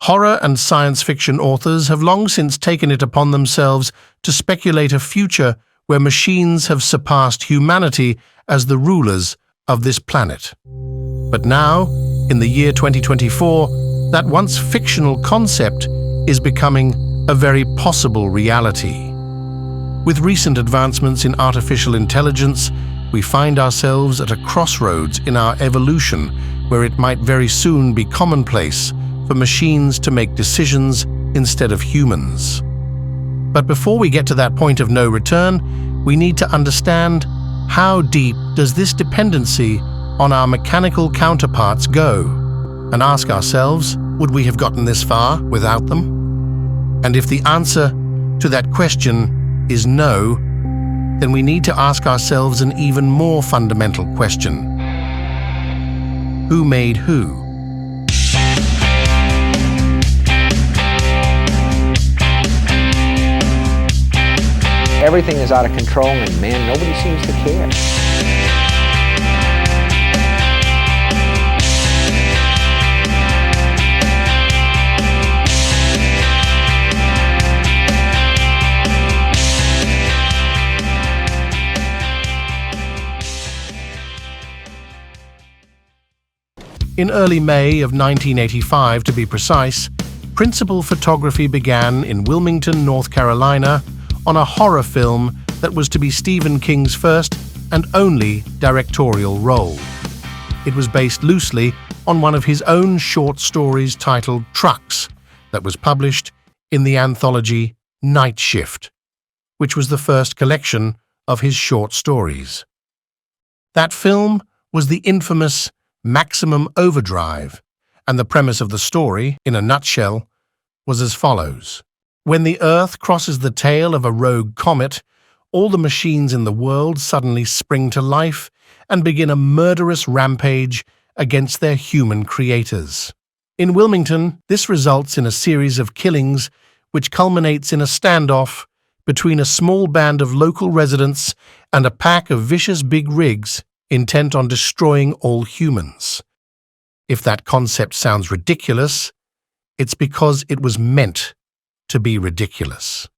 Horror and science fiction authors have long since taken it upon themselves to speculate a future where machines have surpassed humanity as the rulers of this planet. But now, in the year 2024, that once fictional concept is becoming a very possible reality. With recent advancements in artificial intelligence, we find ourselves at a crossroads in our evolution where it might very soon be commonplace for machines to make decisions instead of humans. But before we get to that point of no return, we need to understand how deep does this dependency on our mechanical counterparts go, and ask ourselves, would we have gotten this far without them? And if the answer to that question is no, then we need to ask ourselves an even more fundamental question. Who made who? Everything is out of control, and man, nobody seems to care. In early May of 1985, to be precise, principal photography began in Wilmington, North Carolina, on a horror film that was to be Stephen King's first and only directorial role. It was based loosely on one of his own short stories titled Trucks, that was published in the anthology Night Shift, which was the first collection of his short stories. That film was the infamous Maximum Overdrive, and the premise of the story, in a nutshell, was as follows. When the Earth crosses the tail of a rogue comet, all the machines in the world suddenly spring to life and begin a murderous rampage against their human creators. In Wilmington, this results in a series of killings which culminates in a standoff between a small band of local residents and a pack of vicious big rigs intent on destroying all humans. If that concept sounds ridiculous, it's because it was meant to be ridiculous.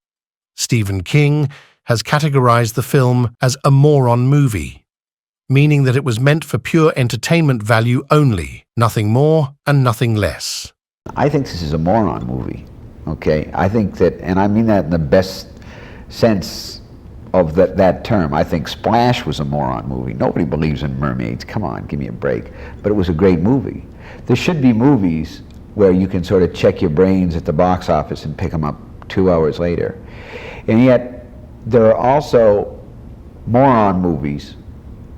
Stephen King has categorized the film as a moron movie, meaning that it was meant for pure entertainment value only, nothing more and nothing less. I think this is a moron movie, okay? I think that, and I mean that in the best sense of that term. I think Splash was a moron movie. Nobody believes in mermaids. Come on, give me a break. But it was a great movie. There should be movies where you can sort of check your brains at the box office and pick them up 2 hours later. And yet, there are also moron movies,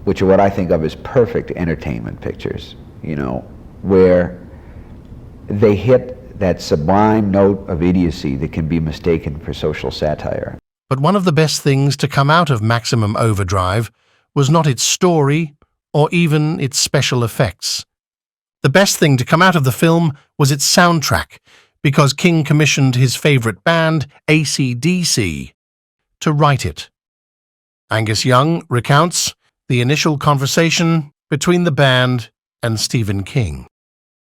which are what I think of as perfect entertainment pictures, you know, where they hit that sublime note of idiocy that can be mistaken for social satire. But one of the best things to come out of Maximum Overdrive was not its story or even its special effects. The best thing to come out of the film was its soundtrack, because King commissioned his favorite band, ACDC, to write it. Angus Young recounts the initial conversation between the band and Stephen King.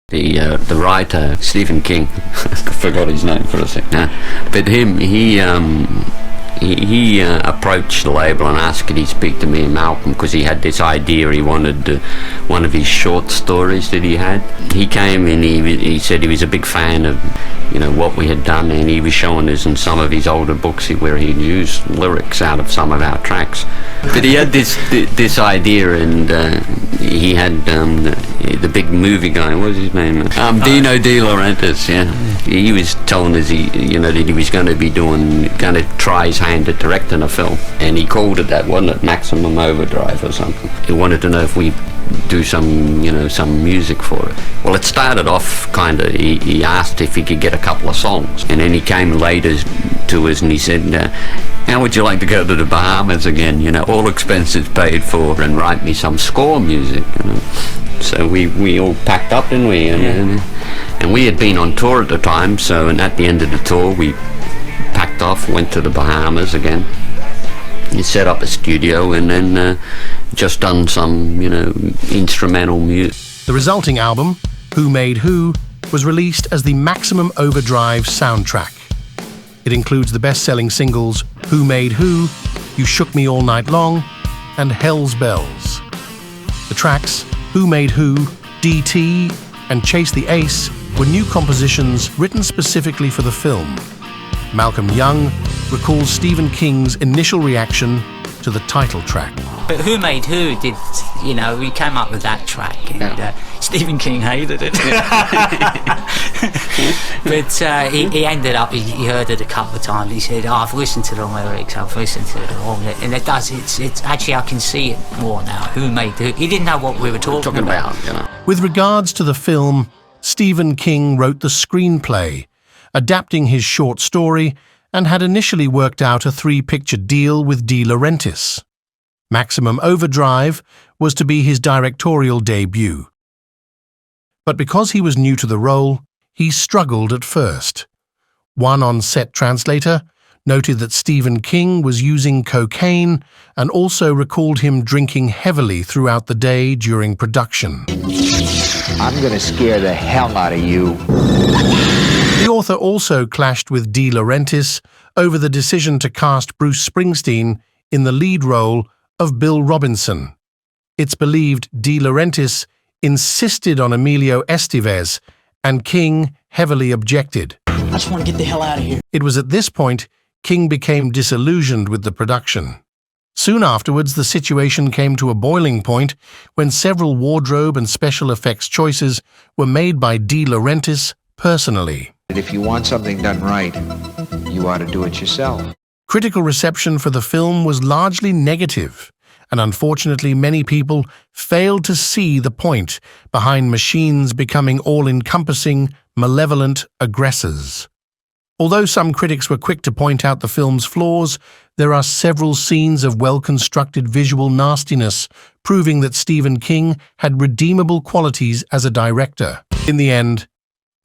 The writer, Stephen King, I forgot his name for a second, but he approached the label and asked could he speak to me and Malcolm, because he had this idea he wanted one of his short stories that he had. He came and he said he was a big fan of, you know, what we had done, and he was showing us in some of his older books where he'd used lyrics out of some of our tracks. But he had this idea, and he had the big movie guy, what was his name? Dino De Laurentiis, yeah. He was telling us that he was going to try his hand at directing a film, and he called it that, wasn't it, Maximum Overdrive or something. He wanted to know if we do some music for it. Well, it started off kind of, he asked if he could get a couple of songs, and then he came later to us and he said, how would you like to go to the Bahamas again, all expenses paid for, and write me some score music, So we all packed up, didn't we? And we had been on tour at the time, and at the end of the tour we packed off, went to the Bahamas again. He set up a studio and then just done some, instrumental music. The resulting album, Who Made Who, was released as the Maximum Overdrive soundtrack. It includes the best-selling singles Who Made Who, You Shook Me All Night Long, and Hell's Bells. The tracks Who Made Who, DT, and Chase the Ace were new compositions written specifically for the film. Malcolm Young recalls Stephen King's initial reaction to the title track. But Who Made Who did, you know, we came up with that track, and Stephen King hated it. But he ended up, he heard it a couple of times. He said, "Oh, I've listened to the lyrics, I've listened to it all," and it does. It's actually, I can see it more now. Who Made Who? He didn't know what we were talking about. You know. With regards to the film, Stephen King wrote the screenplay, adapting his short story, and had initially worked out a 3-picture deal with De Laurentiis. Maximum Overdrive was to be his directorial debut. But because he was new to the role, he struggled at first. One on-set translator noted that Stephen King was using cocaine and also recalled him drinking heavily throughout the day during production. I'm gonna scare the hell out of you. The author also clashed with De Laurentiis over the decision to cast Bruce Springsteen in the lead role of Bill Robinson. It's believed De Laurentiis insisted on Emilio Estevez, and King heavily objected. I just want to get the hell out of here. It was at this point King became disillusioned with the production. Soon afterwards, the situation came to a boiling point when several wardrobe and special effects choices were made by De Laurentiis personally. If you want something done right, you ought to do it yourself. Critical reception for the film was largely negative, and unfortunately many people failed to see the point behind machines becoming all-encompassing, malevolent aggressors. Although some critics were quick to point out the film's flaws, there are several scenes of well-constructed visual nastiness, proving that Stephen King had redeemable qualities as a director. In the end,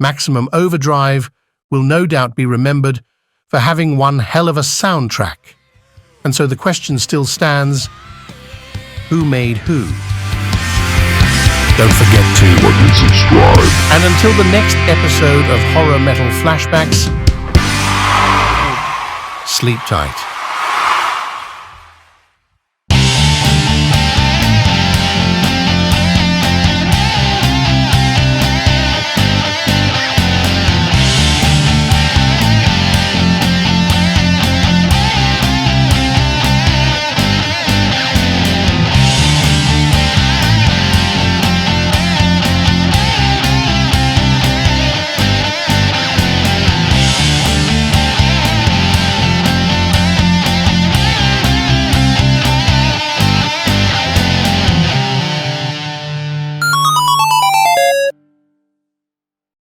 Maximum Overdrive will no doubt be remembered for having one hell of a soundtrack. And so the question still stands, who made who? Don't forget to like and subscribe. And until the next episode of Horror Metal Flashbacks, sleep tight.